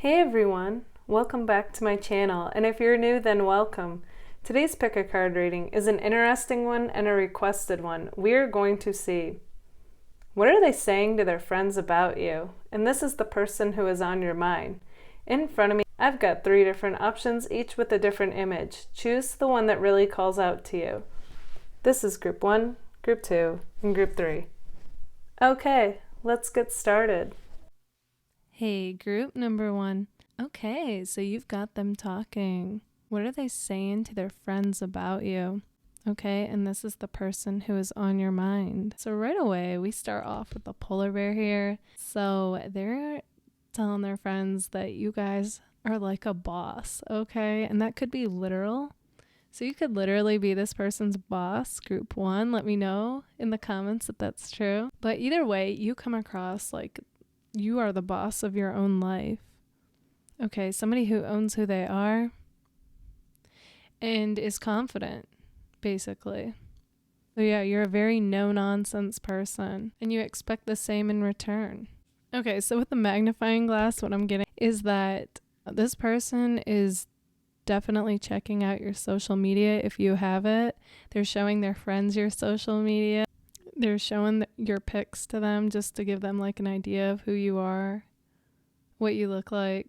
Hey everyone, welcome back to my channel, and if you're new then welcome. Today's pick a card reading is an interesting one and a requested one. We're going to see, what are they saying to their friends about you? And this is the person who is on your mind. In front of me, I've got 3 different options, each with a different image. Choose the one that really calls out to you. This is group 1, group 2, and group 3. Okay, let's get started. Hey, group number 1. Okay, so you've got them talking. What are they saying to their friends about you? Okay, and this is the person who is on your mind. So right away, we start off with the polar bear here. So they're telling their friends that you guys are like a boss, okay? And that could be literal. So you could literally be this person's boss, group 1. Let me know in the comments if that's true. But either way, you come across like you are the boss of your own life. Okay, somebody who owns who they are and is confident, basically. So yeah, you're a very no-nonsense person, and you expect the same in return. Okay, so with the magnifying glass, what I'm getting is that this person is definitely checking out your social media if you have it. They're showing their friends your social media. They're showing your pics to them just to give them like an idea of who you are, what you look like.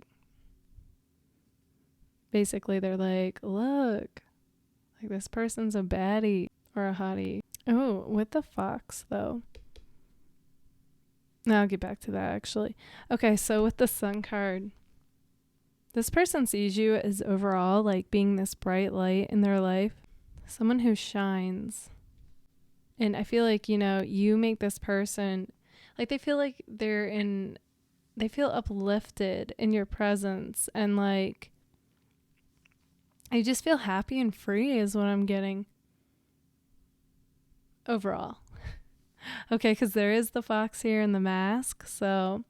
Basically, they're like, look, like this person's a baddie or a hottie. Oh, with the fox though. Now I'll get back to that actually. Okay, so with the sun card, this person sees you as overall like being this bright light in their life, someone who shines. And I feel like, you make this person, like they feel like they feel uplifted in your presence, and like, you just feel happy and free is what I'm getting overall. Okay, because there is the fox here in the mask, so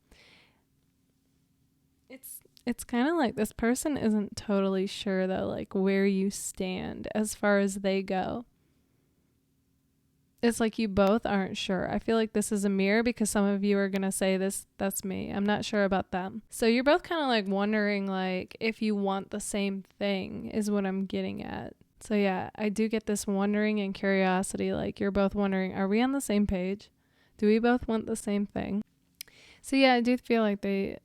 it's kind of like this person isn't totally sure though, like where you stand as far as they go. It's like you both aren't sure. I feel like this is a mirror because some of you are going to say that's me. I'm not sure about them. So you're both kind of like wondering like if you want the same thing is what I'm getting at. So yeah, I do get this wondering and curiosity. Like you're both wondering, are we on the same page? Do we both want the same thing? So yeah, I do feel like they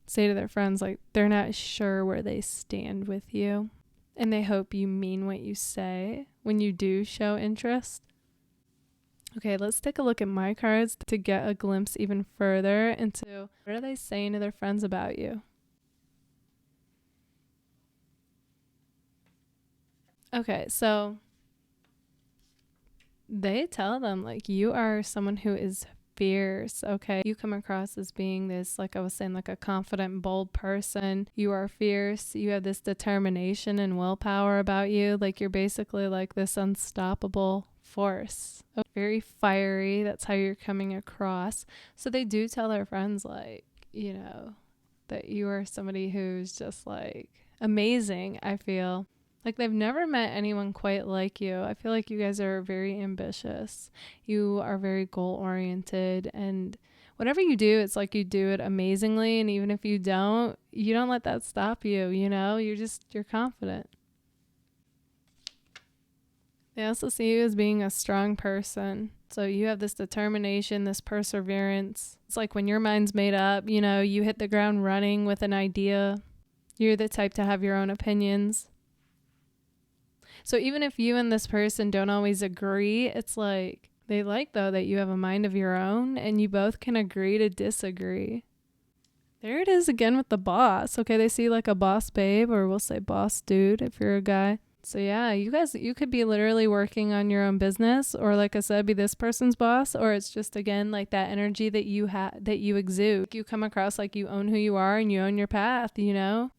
say to their friends like they're not sure where they stand with you. And they hope you mean what you say when you do show interest. Okay, let's take a look at my cards to get a glimpse even further into what are they saying to their friends about you. Okay, so they tell them like you are someone who is fierce, okay? You come across as being this, like I was saying, like a confident, bold person. You are fierce. You have this determination and willpower about you. Like you're basically like this unstoppable force. Very fiery. That's how you're coming across. So they do tell their friends like, that you are somebody who's just like amazing, I feel. Like they've never met anyone quite like you. I feel like you guys are very ambitious. You are very goal oriented, and whatever you do, it's like you do it amazingly. And even if you don't let that stop you, you're confident. They also see you as being a strong person. So you have this determination, this perseverance. It's like when your mind's made up, you hit the ground running with an idea. You're the type to have your own opinions. So even if you and this person don't always agree, it's like they like, though, that you have a mind of your own and you both can agree to disagree. There it is again with the boss. Okay, they see like a boss babe, or we'll say boss dude if you're a guy. So yeah, you could be literally working on your own business, or like I said, be this person's boss, or it's just again like that energy that you that you exude. You come across like you own who you are and you own your path, The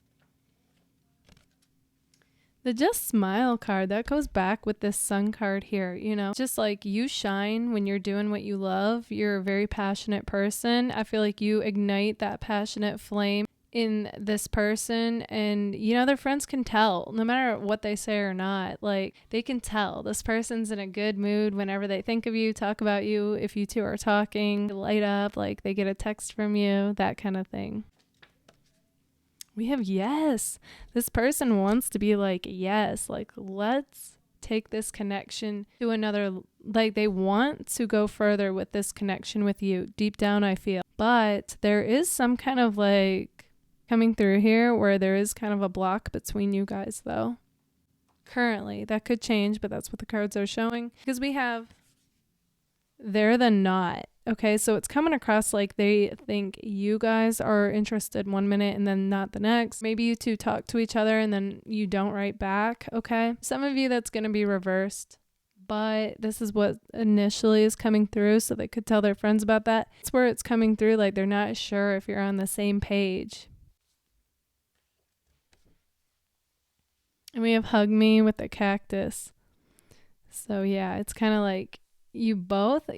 just smile card, that goes back with this sun card here, just like you shine when you're doing what you love. You're a very passionate person. I feel like you ignite that passionate flame in this person, and their friends can tell no matter what they say or not. Like they can tell this person's in a good mood whenever they think of you, talk about you. If you two are talking, light up, like they get a text from you, that kind of thing. We have yes. This person wants to be like, yes, like let's take this connection to another, like they want to go further with this connection with you deep down, I feel. But there is some kind of like coming through here where there is kind of a block between you guys though. Currently, that could change, but that's what the cards are showing because we have they're the not. Okay, so it's coming across like they think you guys are interested one minute and then not the next. Maybe you two talk to each other and then you don't write back. Okay, some of you that's going to be reversed, but this is what initially is coming through, so they could tell their friends about that. It's where it's coming through like they're not sure if you're on the same page. And we have hug me with the cactus. So yeah, it's kind of like you both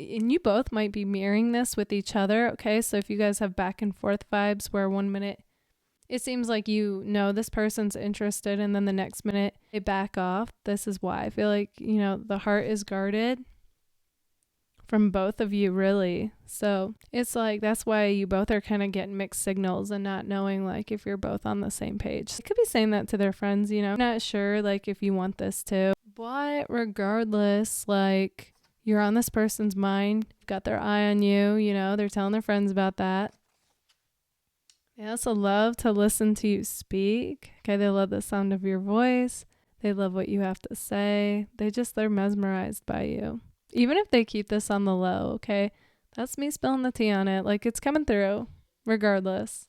might be mirroring this with each other. Okay, so if you guys have back and forth vibes where one minute it seems like you know this person's interested and then the next minute they back off, this is why I feel like, you know, the heart is guarded from both of you really. So it's like that's why you both are kind of getting mixed signals and not knowing like if you're both on the same page. They could be saying that to their friends, you know, not sure like if you want this too, but regardless, like you're on this person's mind, got their eye on you, you know, they're telling their friends about that. They also love to listen to you speak. Okay, they love the sound of your voice. They love what you have to say. They're mesmerized by you. Even if they keep this on the low, okay? That's me spilling the tea on it. Like, it's coming through, regardless.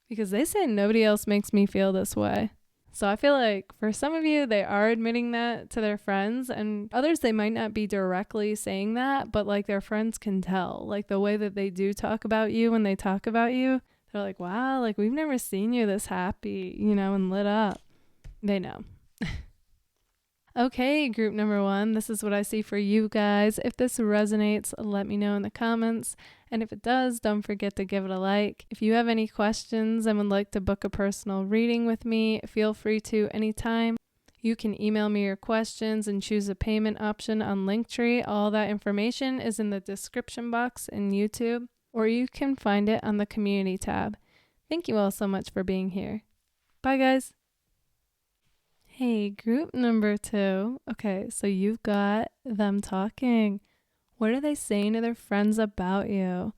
Because they say nobody else makes me feel this way. So I feel like for some of you, they are admitting that to their friends, and others, they might not be directly saying that, but like their friends can tell. Like the way that they do talk about you when they talk about you, they're like, wow, like we've never seen you this happy, you know, and lit up. They know. Okay, group number 1, this is what I see for you guys. If this resonates, let me know in the comments. And if it does, don't forget to give it a like. If you have any questions and would like to book a personal reading with me, feel free to anytime. You can email me your questions and choose a payment option on Linktree. All that information is in the description box in YouTube, or you can find it on the community tab. Thank you all so much for being here. Bye, guys. Hey, group number 2. Okay, so you've got them talking. What are they saying to their friends about you?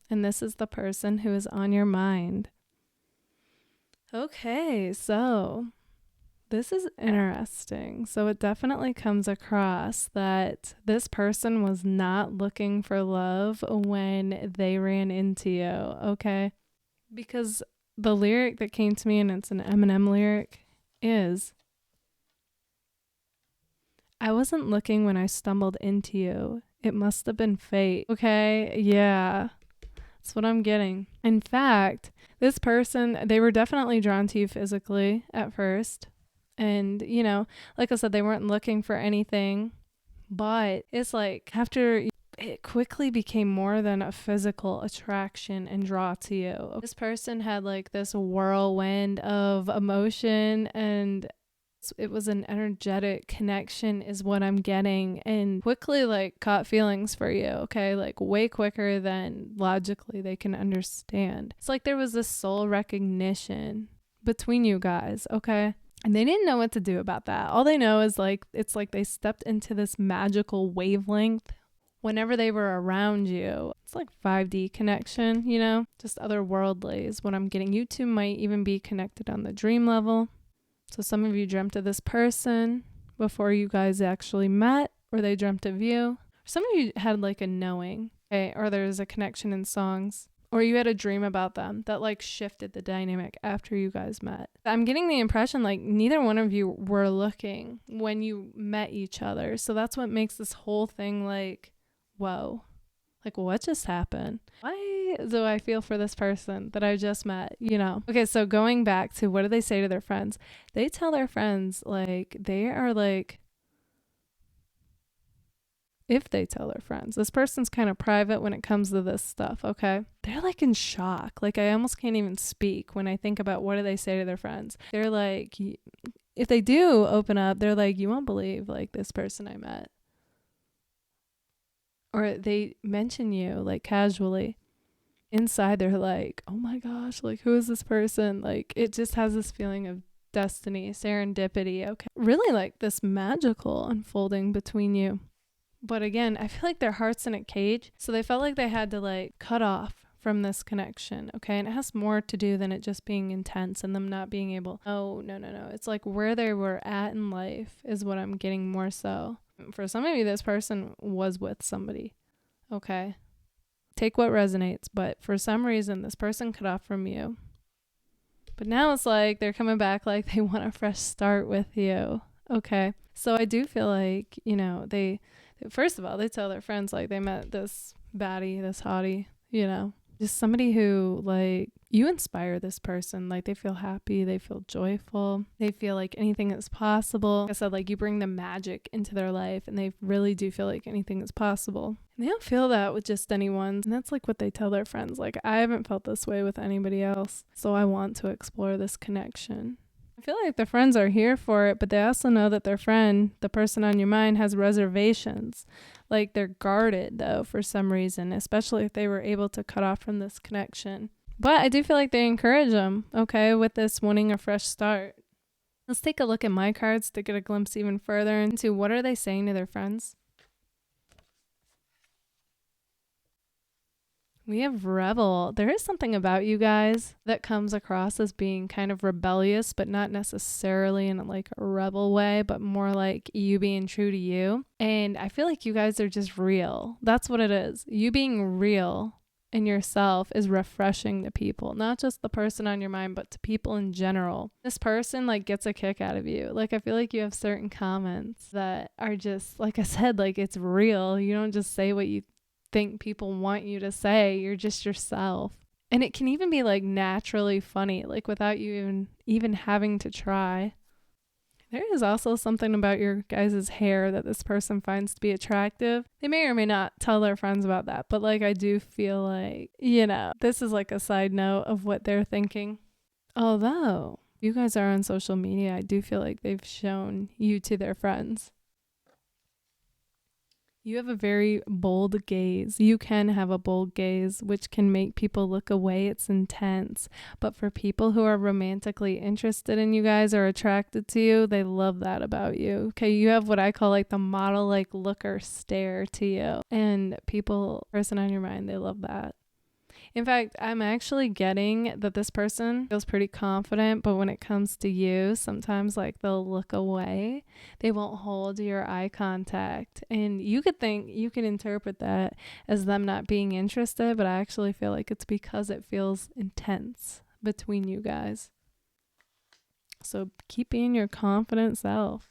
And this is the person who is on your mind. Okay, so this is interesting. So it definitely comes across that this person was not looking for love when they ran into you, okay? Because the lyric that came to me, and it's an Eminem lyric, is, I wasn't looking when I stumbled into you. It must have been fate. Okay, yeah, that's what I'm getting. In fact, this person, they were definitely drawn to you physically at first. And, you know, like I said, they weren't looking for anything. But it's like after it quickly became more than a physical attraction and draw to you. This person had like this whirlwind of emotion, and it was an energetic connection is what I'm getting, and quickly like caught feelings for you, okay? Like way quicker than logically they can understand. It's like there was this soul recognition between you guys, okay? And they didn't know what to do about that. All they know is like, it's like they stepped into this magical wavelength whenever they were around you. It's like 5D connection, you know, just otherworldly is what I'm getting. You two might even be connected on the dream level. So some of you dreamt of this person before you guys actually met, or they dreamt of you. Some of you had like a knowing, okay, or there's a connection in songs, or you had a dream about them that like shifted the dynamic after you guys met. I'm getting the impression like neither one of you were looking when you met each other. So that's what makes this whole thing like, whoa, like what just happened? Why do I feel for this person that I just met, you know? Okay, so going back to what do they say to their friends? They tell their friends like they are like, if they tell their friends, this person's kind of private when it comes to this stuff, okay? They're like in shock. Like I almost can't even speak when I think about what do they say to their friends. They're like, if they do open up, they're like, you won't believe like this person I met. Or they mention you like casually. inside they're like, oh my gosh, like who is this person? Like it just has this feeling of destiny, serendipity, okay? Really like this magical unfolding between you. But again, I feel like their heart's in a cage, so they felt like they had to like cut off from this connection, okay? And it has more to do than it just being intense and them not being able, oh, no. It's like where they were at in life is what I'm getting more so. For some of you, this person was with somebody, okay? Take what resonates, but for some reason, this person cut off from you. But now it's like they're coming back like they want a fresh start with you, okay? So I do feel like, you know, they first of all, they tell their friends like they met this baddie, this hottie, you know, just somebody who like you inspire this person. Like they feel happy, they feel joyful, they feel like anything is possible. Like I said, like you bring the magic into their life and they really do feel like anything is possible. And they don't feel that with just anyone. And that's like what they tell their friends. Like I haven't felt this way with anybody else. So I want to explore this connection. I feel like the friends are here for it, but they also know that their friend, the person on your mind, has reservations. Like they're guarded though for some reason, especially if they were able to cut off from this connection. But I do feel like they encourage them, okay, with this wanting a fresh start. Let's take a look at my cards to get a glimpse even further into what are they saying to their friends. We have Rebel. There is something about you guys that comes across as being kind of rebellious, but not necessarily in like a rebel way, but more like you being true to you. And I feel like you guys are just real. That's what it is. You being real in yourself is refreshing to people, not just the person on your mind, but to people in general. This person like gets a kick out of you. Like I feel like you have certain comments that are just, like I said, like it's real. You don't just say what you think people want you to say. You're just yourself. And it can even be like naturally funny, like without you even having to try. There is also something about your guys' hair that this person finds to be attractive. They may or may not tell their friends about that, but like I do feel like, you know, this is like a side note of what they're thinking. Although you guys are on social media, I do feel like they've shown you to their friends. You have a very bold gaze. You can have a bold gaze, which can make people look away. It's intense. But for people who are romantically interested in you guys or attracted to you, they love that about you. Okay, you have what I call like the model like look or stare to you. And person on your mind, they love that. In fact, I'm actually getting that this person feels pretty confident, but when it comes to you, sometimes like they'll look away. They won't hold your eye contact. And you could interpret that as them not being interested, but I actually feel like it's because it feels intense between you guys. So keep being your confident self.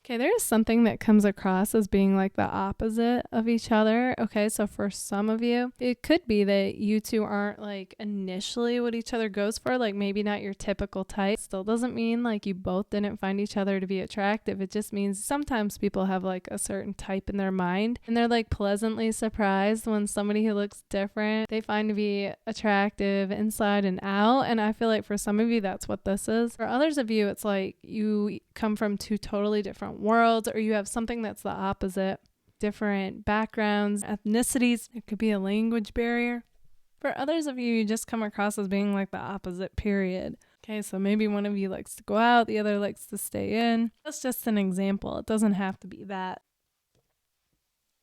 Okay, there is something that comes across as being like the opposite of each other. Okay, so for some of you, it could be that you two aren't like initially what each other goes for, like maybe not your typical type. Still doesn't mean like you both didn't find each other to be attractive. It just means sometimes people have like a certain type in their mind and they're like pleasantly surprised when somebody who looks different they find to be attractive inside and out. And I feel like for some of you, that's what this is. For others of you, it's like you come from two totally different worlds, or you have something that's the opposite, different backgrounds, ethnicities. It could be a language barrier. For others of you, you just come across as being like the opposite, period. Okay, so maybe one of you likes to go out, the other likes to stay in. That's just an example. It doesn't have to be that.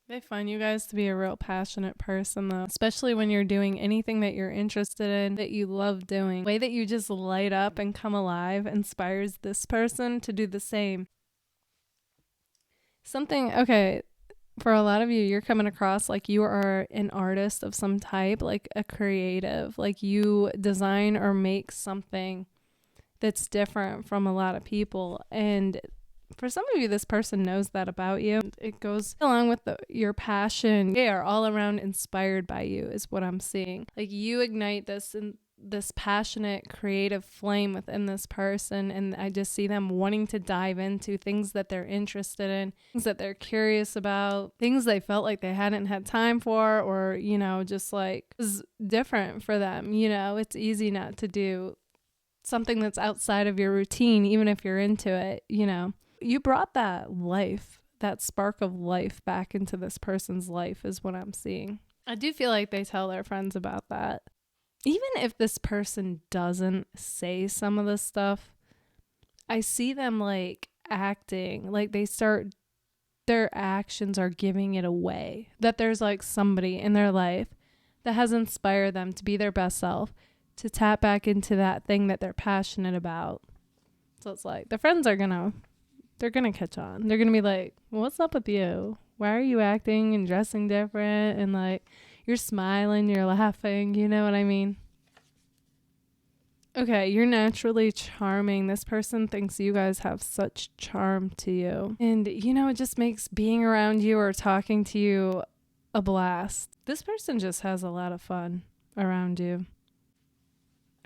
They find you guys to be a real passionate person though, especially when you're doing anything that you're interested in, that you love doing. The way that you just light up and come alive inspires this person to do the same. For a lot of you, you're coming across like you are an artist of some type, like a creative, like you design or make something that's different from a lot of people. And for some of you, this person knows that about you. It goes along with your passion. They are all around inspired by you is what I'm seeing. Like you ignite this passionate creative flame within this person, and I just see them wanting to dive into things that they're interested in, things that they're curious about, things they felt like they hadn't had time for, or you know, just like it was different for them. You know, it's easy not to do something that's outside of your routine, even if you're into it. You know, you brought that life, that spark of life back into this person's life is what I'm seeing. I do feel like they tell their friends about that. Even if this person doesn't say some of this stuff, I see them like acting like their actions are giving it away. That there's like somebody in their life that has inspired them to be their best self, to tap back into that thing that they're passionate about. So it's like the friends they're gonna catch on. They're gonna be like, what's up with you? Why are you acting and dressing different? And like, you're smiling, you're laughing, you know what I mean? Okay, you're naturally charming. This person thinks you guys have such charm to you. And, you know, it just makes being around you or talking to you a blast. This person just has a lot of fun around you.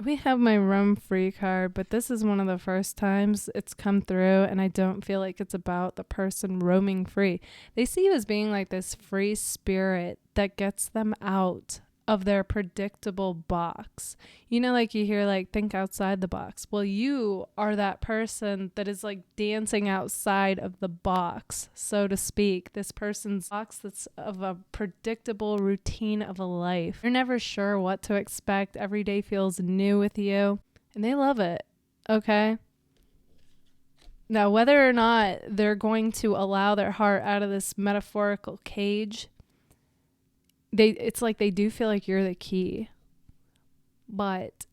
We have my roam free card, but this is one of the first times it's come through, and I don't feel like it's about the person roaming free. They see you as being like this free spirit that gets them out of their predictable box. You know, like you hear like think outside the box. Well, you are that person that is like dancing outside of the box, so to speak. This person's box that's of a predictable routine of a life. You're never sure what to expect. Every day feels new with you, and they love it. Okay? Now, whether or not they're going to allow their heart out of this metaphorical cage, it's like they do feel like you're the key. But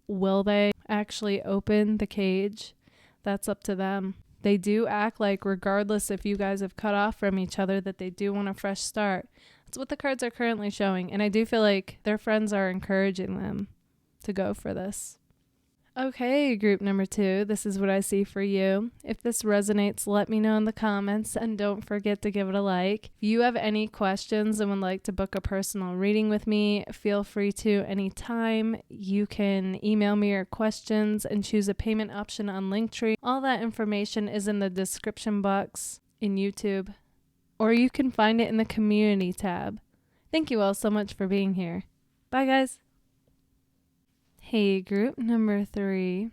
will they actually open the cage? That's up to them. They do act like, regardless if you guys have cut off from each other, that they do want a fresh start. That's what the cards are currently showing. And I do feel like their friends are encouraging them to go for this. Okay, group number 2, this is what I see for you. If this resonates, let me know in the comments, and don't forget to give it a like. If you have any questions and would like to book a personal reading with me, feel free to anytime. You can email me your questions and choose a payment option on Linktree. All that information is in the description box in YouTube, or you can find it in the community tab. Thank you all so much for being here. Bye, guys. Hey, group number 3.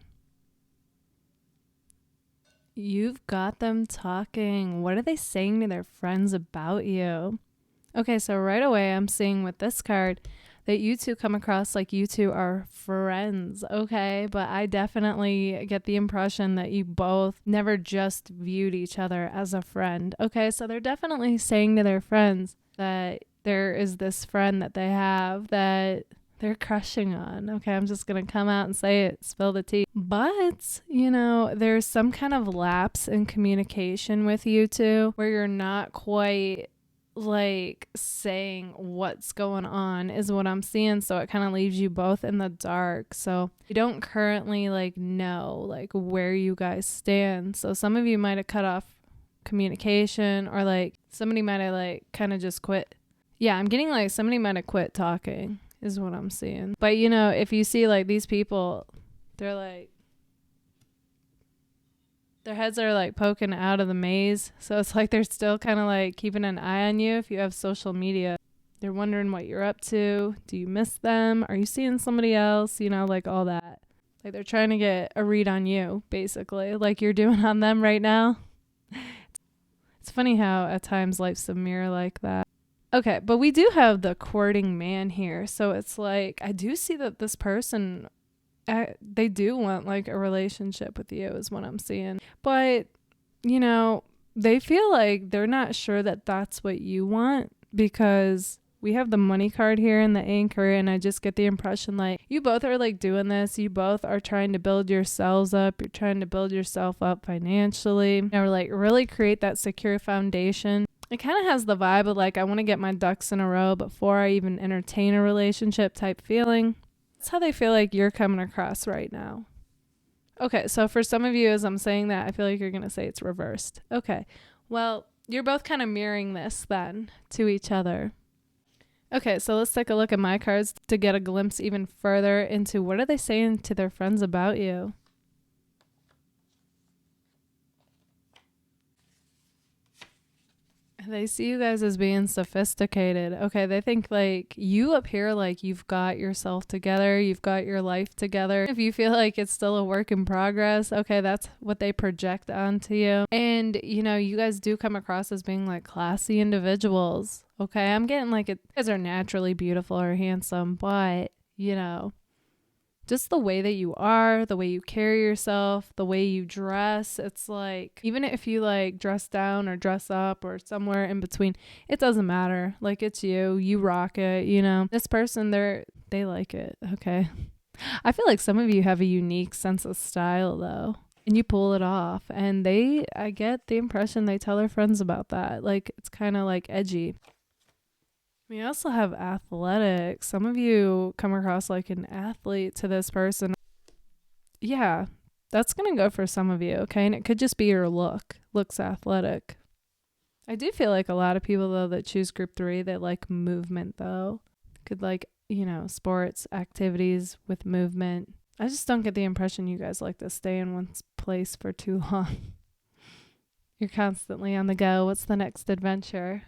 You've got them talking. What are they saying to their friends about you? Okay, so right away I'm seeing with this card that you two come across like you two are friends, okay? But I definitely get the impression that you both never just viewed each other as a friend, okay? So they're definitely saying to their friends that there is this friend that they have that they're crushing on. Okay, I'm just going to come out and say it, spill the tea. But, you know, there's some kind of lapse in communication with you two where you're not quite like saying what's going on is what I'm seeing. So it kind of leaves you both in the dark. So you don't currently like know like where you guys stand. So some of you might have cut off communication, or like somebody might have like kind of just quit. Yeah, I'm getting like somebody might have quit talking is what I'm seeing. But, you know, if you see, like, these people, they're, like, their heads are, like, poking out of the maze. So it's like they're still kind of, like, keeping an eye on you if you have social media. They're wondering what you're up to. Do you miss them? Are you seeing somebody else? You know, like, all that. Like, they're trying to get a read on you, basically, like you're doing on them right now. It's funny how, at times, life's a mirror like that. Okay, but we do have the courting man here. So it's like, I do see that this person, they do want like a relationship with you is what I'm seeing. But, you know, they feel like they're not sure that that's what you want, because we have the money card here in the anchor, and I just get the impression like you both are like doing this. You both are trying to build yourselves up. You're trying to build yourself up financially, or like really create that secure foundation. It kind of has the vibe of like, I want to get my ducks in a row before I even entertain a relationship type feeling. That's how they feel like you're coming across right now. Okay, so for some of you, as I'm saying that, I feel like you're going to say it's reversed. Okay, well, you're both kind of mirroring this then to each other. Okay, so let's take a look at my cards to get a glimpse even further into what are they saying to their friends about you. They see you guys as being sophisticated. Okay, they think like you appear like you've got yourself together, you've got your life together. If you feel like it's still a work in progress, okay, that's what they project onto you. And, you know, you guys do come across as being like classy individuals. Okay, I'm getting like it. You guys are naturally beautiful or handsome, but, you know, just the way that you are, the way you carry yourself, the way you dress. It's like, even if you like dress down or dress up or somewhere in between, it doesn't matter. Like, it's you rock it, you know. This person, they like it. Okay. I feel like some of you have a unique sense of style though, and you pull it off, and I get the impression they tell their friends about that. Like, it's kind of like edgy. We also have athletics. Some of you come across like an athlete to this person. Yeah, that's going to go for some of you, okay? And it could just be your looks athletic. I do feel like a lot of people, though, that choose group 3, they like movement, though. Could like, you know, sports, activities with movement. I just don't get the impression you guys like to stay in one place for too long. You're constantly on the go. What's the next adventure?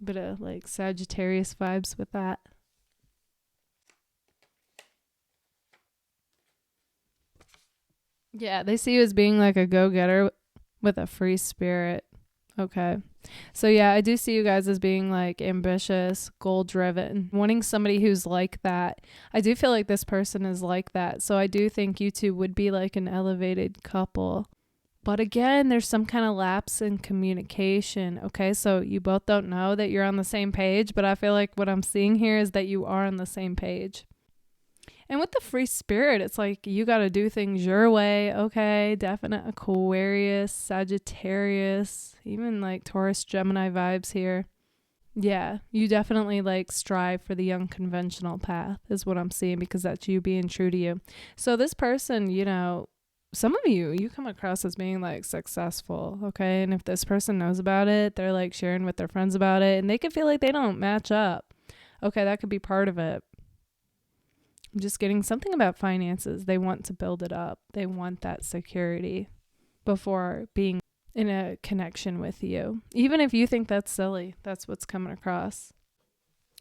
Bit of like Sagittarius vibes with that. Yeah, they see you as being like a go-getter with a free spirit. Okay. So yeah, I do see you guys as being like ambitious, goal-driven, wanting somebody who's like that. I do feel like this person is like that. So I do think you two would be like an elevated couple. But again, there's some kind of lapse in communication, okay? So you both don't know that you're on the same page, but I feel like what I'm seeing here is that you are on the same page. And with the free spirit, it's like you got to do things your way, okay? Definite Aquarius, Sagittarius, even like Taurus, Gemini vibes here. Yeah, you definitely like strive for the unconventional path is what I'm seeing, because that's you being true to you. So this person, you know, some of you come across as being like successful, okay? And if this person knows about it, they're like sharing with their friends about it, and they could feel like they don't match up. Okay, that could be part of it. I'm just getting something about finances. They want to build it up. They want that security before being in a connection with you. Even if you think that's silly, that's what's coming across.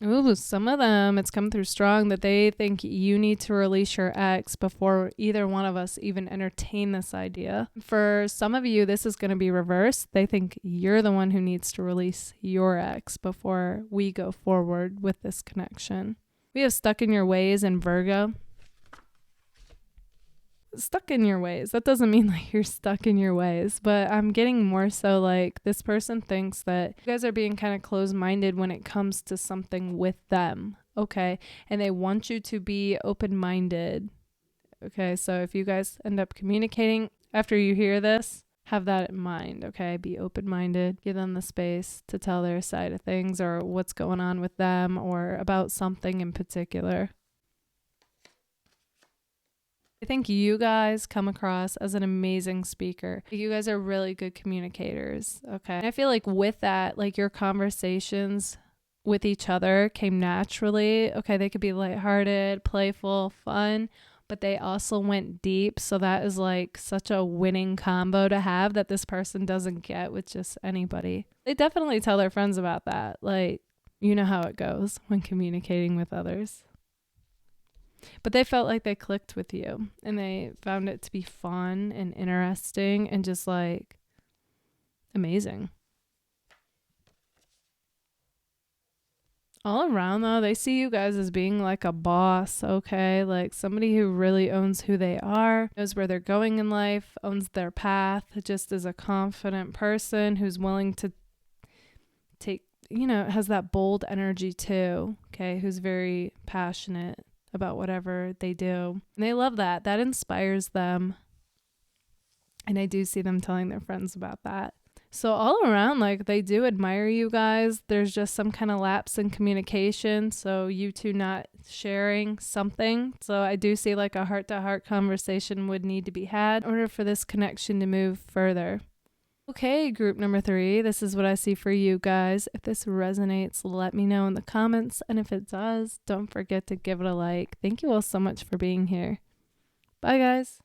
Ooh, some of them, it's come through strong that they think you need to release your ex before either one of us even entertain this idea. For some of you, this is going to be reversed. They think you're the one who needs to release your ex before we go forward with this connection. We have stuck in your ways in Virgo. Stuck in your ways. That doesn't mean like you're stuck in your ways, but I'm getting more so like this person thinks that you guys are being kind of closed-minded when it comes to something with them, okay? And they want you to be open-minded, okay? So if you guys end up communicating after you hear this, have that in mind, okay? Be open-minded, give them the space to tell their side of things or what's going on with them or about something in particular. I think you guys come across as an amazing speaker. You guys are really good communicators, okay? And I feel like with that, like your conversations with each other came naturally. Okay, they could be lighthearted, playful, fun, but they also went deep. So that is like such a winning combo to have that this person doesn't get with just anybody. They definitely tell their friends about that. Like, you know how it goes when communicating with others. But they felt like they clicked with you and they found it to be fun and interesting and just like amazing. All around though, they see you guys as being like a boss, okay? Like somebody who really owns who they are, knows where they're going in life, owns their path, just is a confident person who's willing to take, you know, has that bold energy too, okay? Who's very passionate about whatever they do. And they love that. That inspires them. And I do see them telling their friends about that. So all around, like they do admire you guys. There's just some kind of lapse in communication. So you two not sharing something. So I do see like a heart-to-heart conversation would need to be had in order for this connection to move further. Okay, group number 3, this is what I see for you guys. If this resonates, let me know in the comments. And if it does, don't forget to give it a like. Thank you all so much for being here. Bye, guys.